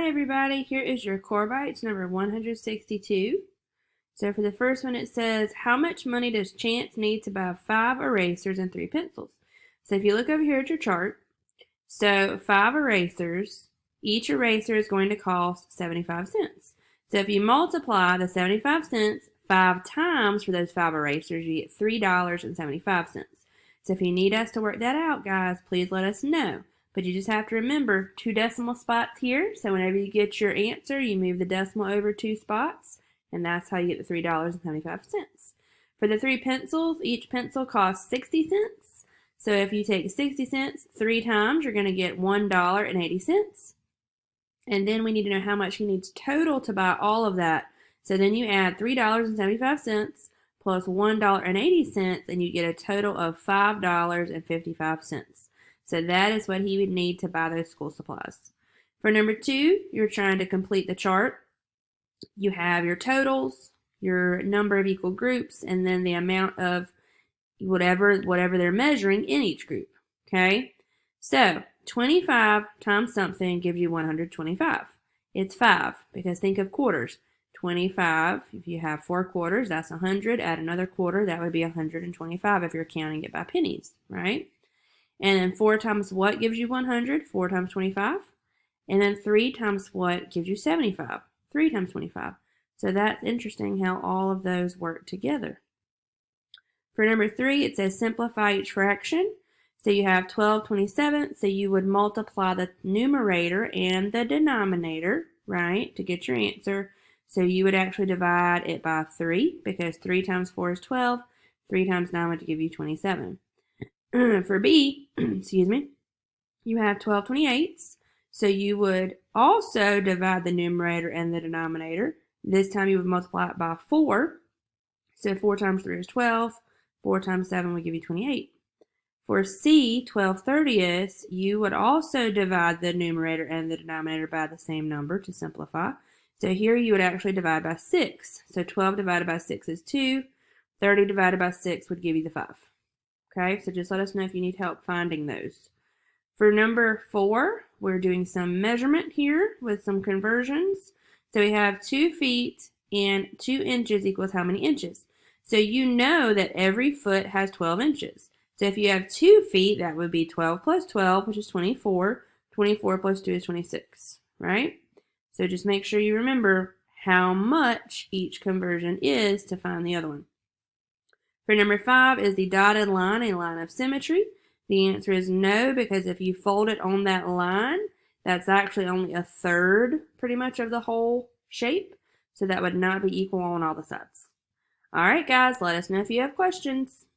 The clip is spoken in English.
Alright everybody, here is your core bites number 162. So for the first one it says, how much money does Chance need to buy 5 erasers and 3 pencils? So if you look over here at your chart, so 5 erasers, each eraser is going to cost 75 cents. So if you multiply the 75 cents 5 times for those 5 erasers, you get $3.75. So if you need us to work that out, guys, please let us know. But you just have to remember 2 decimal spots here. So whenever you get your answer, you move the decimal over 2 spots, and that's how you get the $3.75. For the 3 pencils, each pencil costs 60 cents. So if you take 60 cents 3 times, you're going to get $1.80. And then we need to know how much he needs total to buy all of that. So then you add $3.75 plus $1.80, and you get a total of $5.55. So that is what he would need to buy those school supplies. For number 2, you're trying to complete the chart. You have your totals, your number of equal groups, and then the amount of whatever they're measuring in each group. Okay? So 25 times something gives you 125. It's 5 because think of quarters. 25, if you have 4 quarters, that's 100. Add another quarter, that would be 125 if you're counting it by pennies, right? And then 4 times what gives you 100? 4 times 25. And then 3 times what gives you 75? 3 times 25. So that's interesting how all of those work together. For number 3, it says simplify each fraction. So you have 12/27, so you would multiply the numerator and the denominator, right, to get your answer. So you would actually divide it by 3 because 3 times 4 is 12. 3 times 9 would give you 27. For B, excuse me, you have 12/28. So you would also divide the numerator and the denominator. This time you would multiply it by 4. So 4 times 3 is 12. 4 times 7 would give you 28. For C, 12/30, you would also divide the numerator and the denominator by the same number to simplify. So here you would actually divide by 6. So 12 divided by 6 is 2. 30 divided by 6 would give you the 5. Okay, so just let us know if you need help finding those. For number 4, we're doing some measurement here with some conversions. So we have 2 feet and 2 inches equals how many inches? So you know that every foot has 12 inches. So if you have 2 feet, that would be 12 plus 12, which is 24. 24 plus 2 is 26, right? So just make sure you remember how much each conversion is to find the other one. For number 5, is the dotted line a line of symmetry? The answer is no, because if you fold it on that line, that's actually only a third pretty much of the whole shape. So that would not be equal on all the sides. All right, guys, let us know if you have questions.